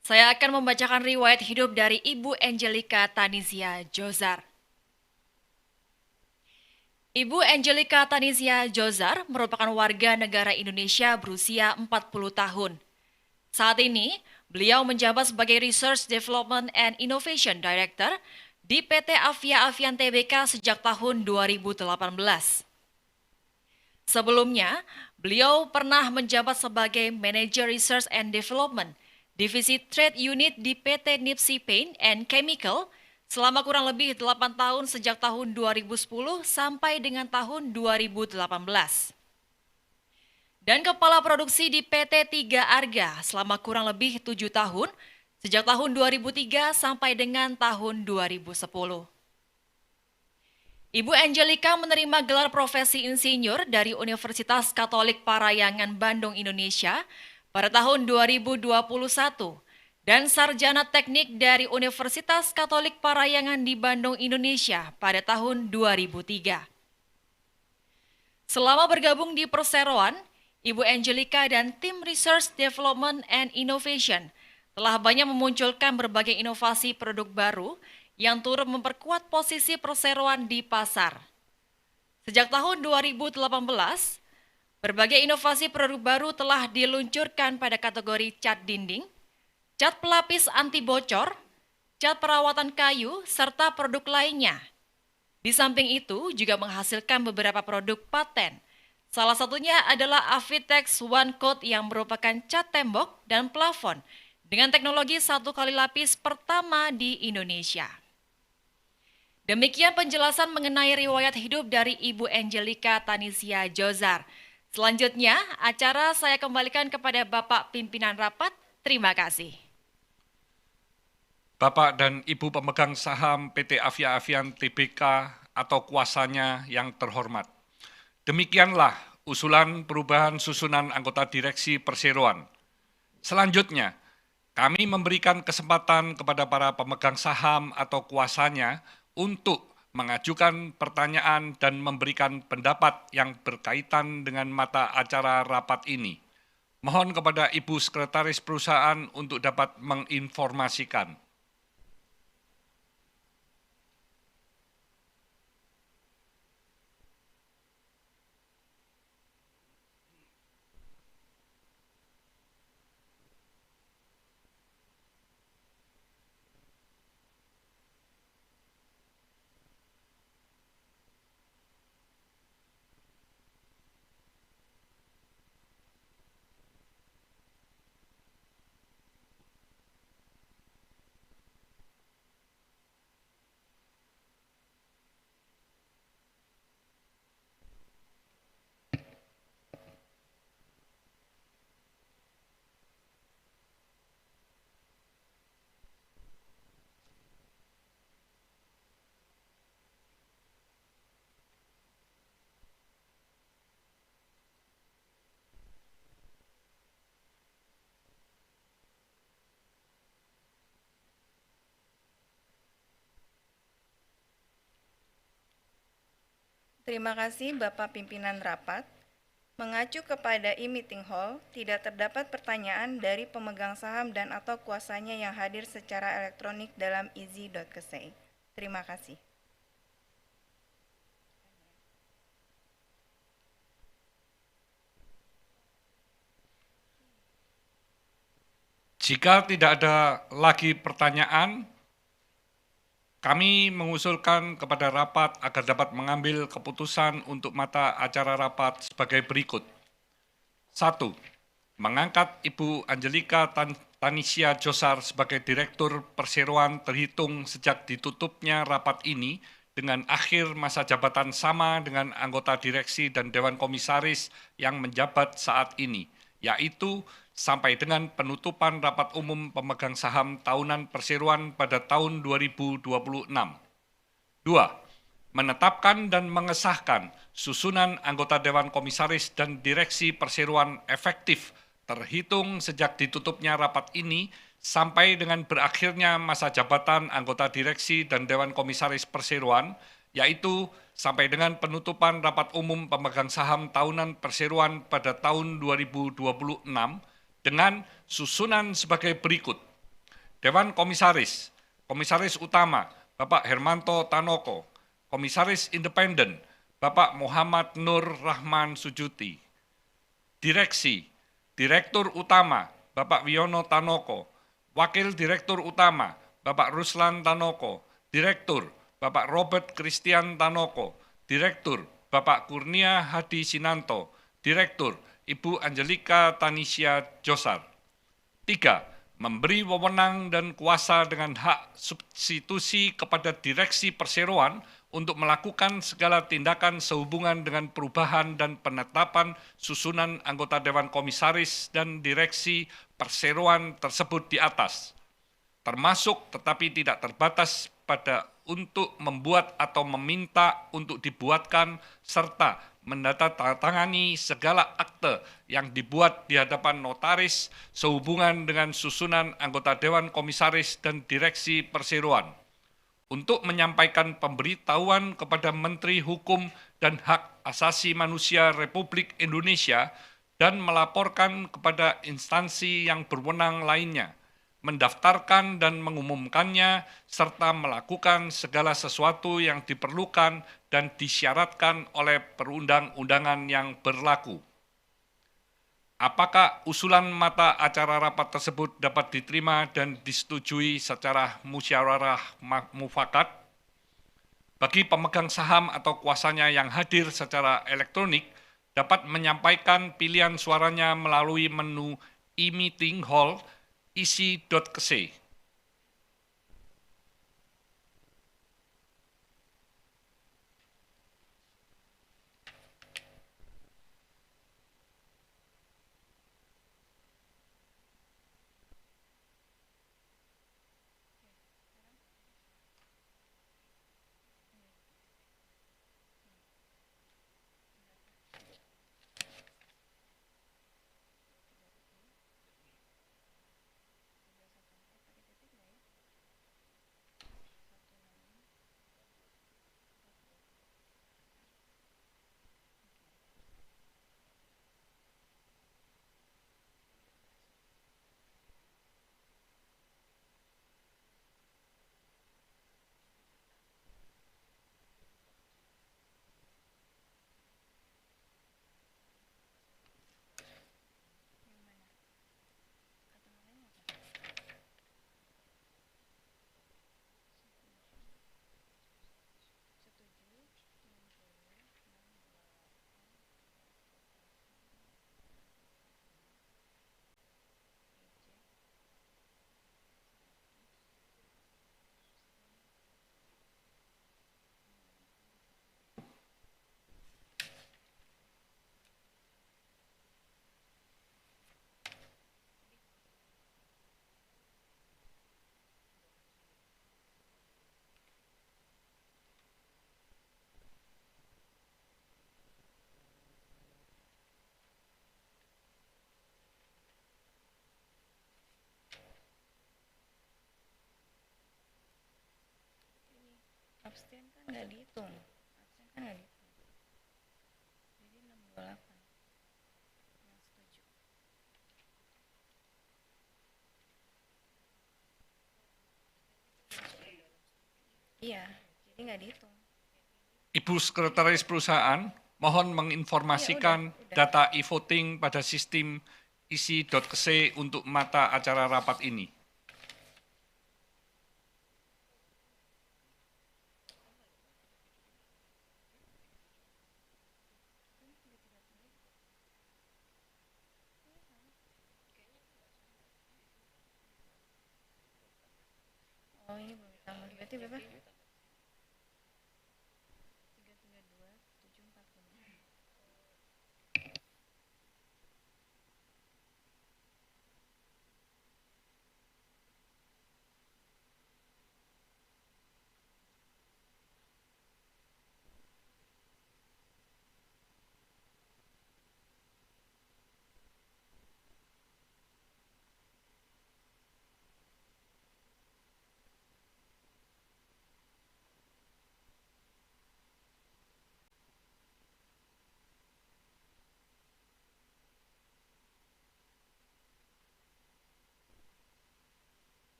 Speaker 2: Saya akan membacakan riwayat hidup dari Ibu Angelika Tanisya Josar. Ibu Angelika Tanisya Josar merupakan warga negara Indonesia berusia 40 tahun. Saat ini, beliau menjabat sebagai Research Development and Innovation Director di PT Avia Avian Tbk sejak tahun 2018. Sebelumnya, beliau pernah menjabat sebagai Manager Research and Development, Divisi Trade Unit di PT Nipsey Paint and Chemical selama kurang lebih 8 tahun sejak tahun 2010 sampai dengan tahun 2018. Dan Kepala Produksi di PT Tiga Arga selama kurang lebih 7 tahun sejak tahun 2003 sampai dengan tahun 2010. Ibu Angelika menerima gelar profesi insinyur dari Universitas Katolik Parayangan Bandung, Indonesia pada tahun 2021 dan sarjana teknik dari Universitas Katolik Parayangan di Bandung, Indonesia pada tahun 2003. Selama bergabung di perseroan, Ibu Angelika dan tim Research Development and Innovation telah banyak memunculkan berbagai inovasi produk baru yang turut memperkuat posisi perseroan di pasar. Sejak tahun 2018, berbagai inovasi produk baru telah diluncurkan pada kategori cat dinding, cat pelapis anti bocor, cat perawatan kayu, serta produk lainnya. Di samping itu juga menghasilkan beberapa produk paten. Salah satunya adalah Avitex One Coat yang merupakan cat tembok dan plafon dengan teknologi 1 kali lapis pertama di Indonesia. Demikian penjelasan mengenai riwayat hidup dari Ibu Angelika Tanisya Josar. Selanjutnya, acara saya kembalikan kepada Bapak Pimpinan Rapat. Terima kasih.
Speaker 3: Bapak dan Ibu pemegang saham PT Avia Avian Tbk atau kuasanya yang terhormat. Demikianlah usulan perubahan susunan anggota direksi perseroan. Selanjutnya, kami memberikan kesempatan kepada para pemegang saham atau kuasanya untuk mengajukan pertanyaan dan memberikan pendapat yang berkaitan dengan mata acara rapat ini. Mohon kepada Ibu Sekretaris Perusahaan untuk dapat menginformasikan.
Speaker 6: Terima kasih Bapak Pimpinan Rapat. Mengacu kepada e-meeting hall, tidak terdapat pertanyaan dari pemegang saham dan atau kuasanya yang hadir secara elektronik dalam easy.kese. Terima kasih.
Speaker 3: Jika tidak ada lagi pertanyaan, kami mengusulkan kepada rapat agar dapat mengambil keputusan untuk mata acara rapat sebagai berikut. 1. Mengangkat Ibu Angelika Tanisya Josar sebagai Direktur Perseroan terhitung sejak ditutupnya rapat ini dengan akhir masa jabatan sama dengan anggota direksi dan Dewan Komisaris yang menjabat saat ini, yaitu sampai dengan penutupan rapat umum pemegang saham tahunan perseroan pada tahun 2026. 2. Menetapkan dan mengesahkan susunan anggota Dewan Komisaris dan Direksi Perseroan efektif terhitung sejak ditutupnya rapat ini sampai dengan berakhirnya masa jabatan anggota direksi dan Dewan Komisaris Perseroan, yaitu sampai dengan penutupan rapat umum pemegang saham tahunan perseroan pada tahun 2026 dengan susunan sebagai berikut. Dewan Komisaris, Komisaris Utama Bapak Hermanto Tanoko, Komisaris Independen Bapak Muhammad Nur Rahman Sujuti, Direksi, Direktur Utama Bapak Wiono Tanoko, Wakil Direktur Utama Bapak Ruslan Tanoko, Direktur Bapak Robert Christian Tanoko, Direktur Bapak Kurnia Hadi Sinanto, Direktur Ibu Angelika Tanisya Josar. 3. Memberi wewenang dan kuasa dengan hak substitusi kepada direksi perseroan untuk melakukan segala tindakan sehubungan dengan perubahan dan penetapan susunan anggota Dewan Komisaris dan Direksi Perseroan tersebut di atas, termasuk tetapi tidak terbatas pada untuk membuat atau meminta untuk dibuatkan serta menandatangani segala akte yang dibuat di hadapan notaris sehubungan dengan susunan anggota Dewan Komisaris dan Direksi Perseroan, untuk menyampaikan pemberitahuan kepada Menteri Hukum dan Hak Asasi Manusia Republik Indonesia dan melaporkan kepada instansi yang berwenang lainnya, mendaftarkan dan mengumumkannya, serta melakukan segala sesuatu yang diperlukan dan disyaratkan oleh perundang-undangan yang berlaku. Apakah usulan mata acara rapat tersebut dapat diterima dan disetujui secara musyawarah mufakat? Bagi pemegang saham atau kuasanya yang hadir secara elektronik, dapat menyampaikan pilihan suaranya melalui menu e-meeting hall isi.kese.
Speaker 6: abstain kan nggak dihitung. Abstain kan nggak dihitung. Jadi 628 yang setuju. Iya, jadi nggak dihitung.
Speaker 3: Ibu Sekretaris Perusahaan, mohon menginformasikan
Speaker 6: Iya, udah.
Speaker 3: data e-voting pada sistem isi.kese untuk mata acara rapat ini.
Speaker 6: Oh, ini belum ditambah. Berarti berapa? 332 745.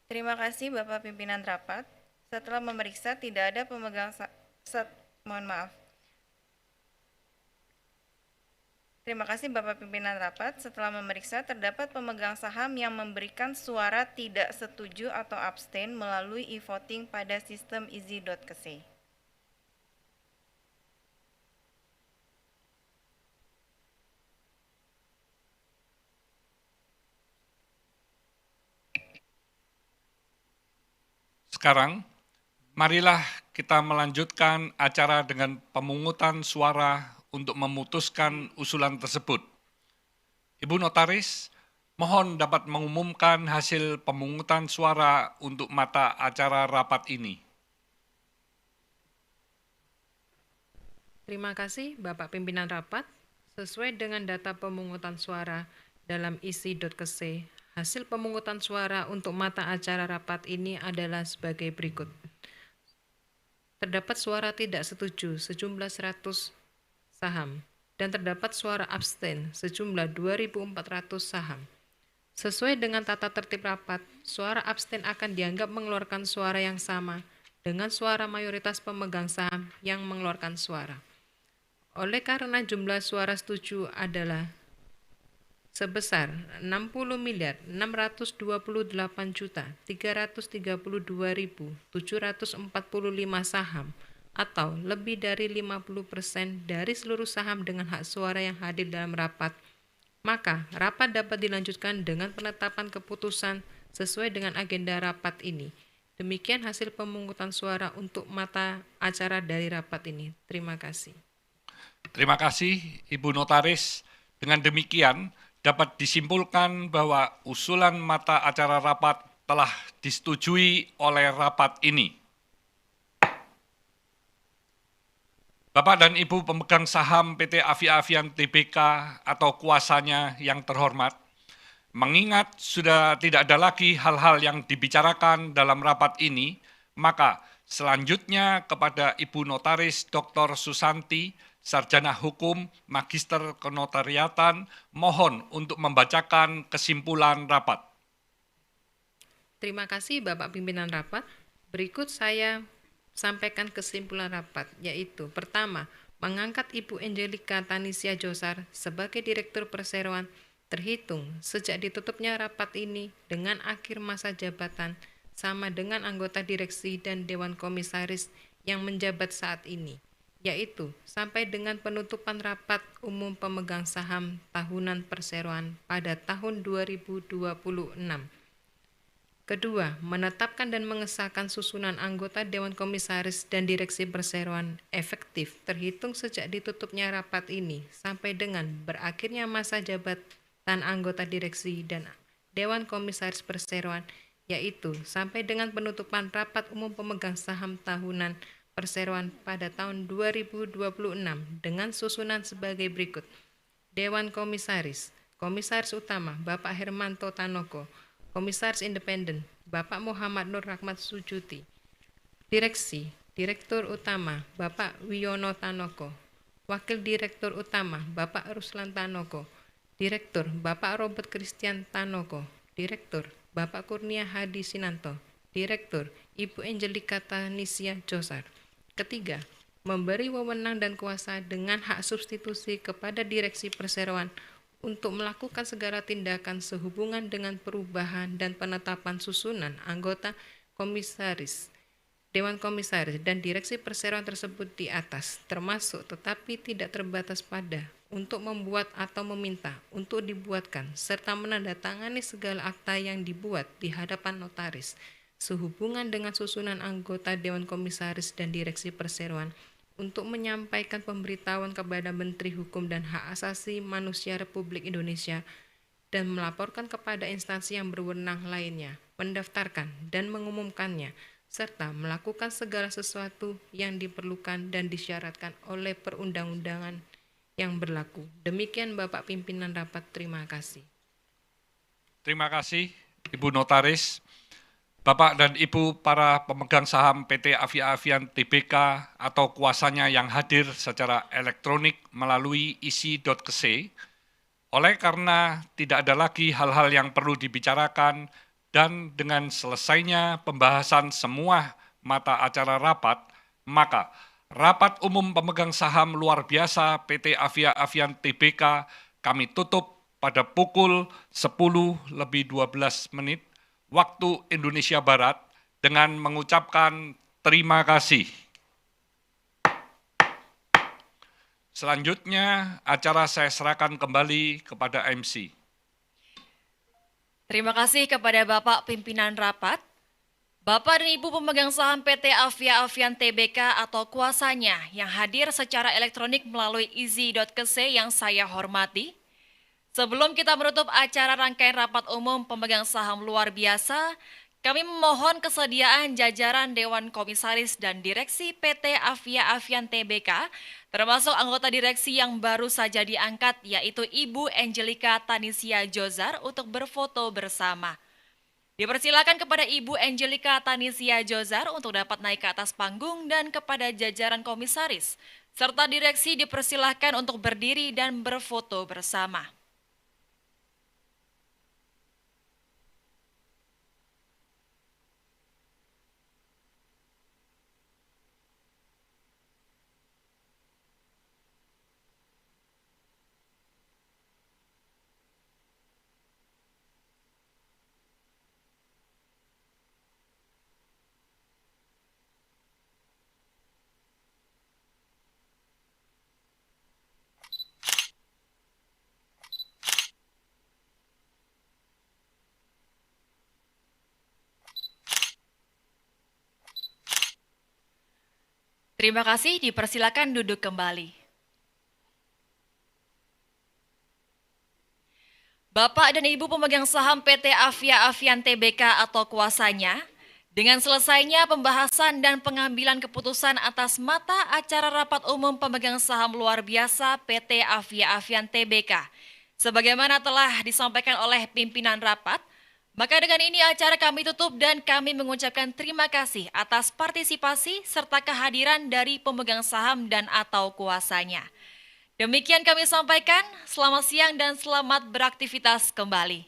Speaker 6: Terima kasih Bapak Pimpinan Rapat. Setelah memeriksa tidak ada pemegang mohon maaf. Terima kasih Bapak Pimpinan Rapat. Setelah memeriksa terdapat pemegang saham yang memberikan suara tidak setuju atau abstain melalui e-voting pada sistem easy.kese.
Speaker 3: Sekarang, marilah kita melanjutkan acara dengan pemungutan suara untuk memutuskan usulan tersebut. Ibu Notaris, mohon dapat mengumumkan hasil pemungutan suara untuk mata acara rapat ini.
Speaker 4: Terima kasih Bapak Pimpinan Rapat. Sesuai dengan data pemungutan suara dalam isi.kese, hasil pemungutan suara untuk mata acara rapat ini adalah sebagai berikut. Terdapat suara tidak setuju sejumlah 100 saham dan terdapat suara abstain sejumlah 2.400 saham. Sesuai dengan tata tertib rapat, suara abstain akan dianggap mengeluarkan suara yang sama dengan suara mayoritas pemegang saham yang mengeluarkan suara. Oleh karena jumlah suara setuju adalah sebesar 60.628.332.745 saham atau lebih dari 50% dari seluruh saham dengan hak suara yang hadir dalam rapat, maka rapat dapat dilanjutkan dengan penetapan keputusan sesuai dengan agenda rapat ini. Demikian hasil pemungutan suara untuk mata acara dari rapat ini. Terima kasih.
Speaker 3: Terima kasih, Ibu Notaris. Dengan demikian, dapat disimpulkan bahwa usulan mata acara rapat telah disetujui oleh rapat ini. Bapak dan Ibu pemegang saham PT Avia Avian Tbk atau kuasanya yang terhormat, mengingat sudah tidak ada lagi hal-hal yang dibicarakan dalam rapat ini, maka selanjutnya kepada Ibu Notaris Dr. Susanti, Sarjana Hukum, Magister Kenotariatan, mohon untuk membacakan kesimpulan rapat.
Speaker 4: Terima kasih Bapak Pimpinan Rapat. Berikut saya sampaikan kesimpulan rapat, yaitu pertama, mengangkat Ibu Angelika Tanisia Josar sebagai Direktur Perseroan terhitung sejak ditutupnya rapat ini dengan akhir masa jabatan sama dengan anggota direksi dan Dewan Komisaris yang menjabat saat ini, yaitu sampai dengan penutupan rapat umum pemegang saham tahunan perseroan pada tahun 2026. Kedua, menetapkan dan mengesahkan susunan anggota Dewan Komisaris dan Direksi Perseroan efektif terhitung sejak ditutupnya rapat ini sampai dengan berakhirnya masa jabatan anggota direksi dan Dewan Komisaris Perseroan, yaitu sampai dengan penutupan rapat umum pemegang saham tahunan Perseroan pada tahun 2026 dengan susunan sebagai berikut. Dewan Komisaris, Komisaris Utama Bapak Hermanto Tanoko, Komisaris Independen Bapak Muhammad Nur Rahmat Sujuti, Direksi, Direktur Utama Bapak Wiono Tanoko, Wakil Direktur Utama Bapak Ruslan Tanoko, Direktur Bapak Robert Christian Tanoko, Direktur Bapak Kurnia Hadi Sinanto, Direktur Ibu Angelika Tanisia Josar. Ketiga, memberi wewenang dan kuasa dengan hak substitusi kepada Direksi Perseroan untuk melakukan segala tindakan sehubungan dengan perubahan dan penetapan susunan anggota komisaris, Dewan Komisaris dan Direksi Perseroan tersebut di atas, termasuk tetapi tidak terbatas pada untuk membuat atau meminta untuk dibuatkan serta menandatangani segala akta yang dibuat di hadapan notaris sehubungan dengan susunan anggota Dewan Komisaris dan Direksi Perseroan, untuk menyampaikan pemberitahuan kepada Menteri Hukum dan Hak Asasi Manusia Republik Indonesia dan melaporkan kepada instansi yang berwenang lainnya, mendaftarkan dan mengumumkannya, serta melakukan segala sesuatu yang diperlukan dan disyaratkan oleh perundang-undangan yang berlaku. Demikian Bapak Pimpinan Rapat, terima kasih.
Speaker 3: Terima kasih Ibu Notaris. Bapak dan Ibu para pemegang saham PT Avia Avian Tbk atau kuasanya yang hadir secara elektronik melalui isi.kese, oleh karena tidak ada lagi hal-hal yang perlu dibicarakan dan dengan selesainya pembahasan semua mata acara rapat, maka rapat umum pemegang saham luar biasa PT Avia Avian Tbk kami tutup pada pukul 10:12 waktu Indonesia Barat dengan mengucapkan terima kasih. Selanjutnya, acara saya serahkan kembali kepada MC.
Speaker 2: Terima kasih kepada Bapak Pimpinan Rapat. Bapak dan Ibu pemegang saham PT Avia Avian Tbk atau kuasanya yang hadir secara elektronik melalui izi.kese yang saya hormati. Sebelum kita menutup acara rangkaian rapat umum pemegang saham luar biasa, kami memohon kesediaan jajaran Dewan Komisaris dan Direksi PT Avia Avian Tbk, termasuk anggota direksi yang baru saja diangkat, yaitu Ibu Angelika Tanisia Josar untuk berfoto bersama. Dipersilakan kepada Ibu Angelika Tanisia Josar untuk dapat naik ke atas panggung dan kepada jajaran komisaris, serta direksi dipersilakan untuk berdiri dan berfoto bersama. Terima kasih, dipersilakan duduk kembali. Bapak dan Ibu pemegang saham PT Avia Avian Tbk atau kuasanya, dengan selesainya pembahasan dan pengambilan keputusan atas mata acara rapat umum pemegang saham luar biasa PT Avia Avian Tbk, sebagaimana telah disampaikan oleh pimpinan rapat, maka dengan ini acara kami tutup dan kami mengucapkan terima kasih atas partisipasi serta kehadiran dari pemegang saham dan atau kuasanya. Demikian kami sampaikan, selamat siang dan selamat beraktivitas kembali.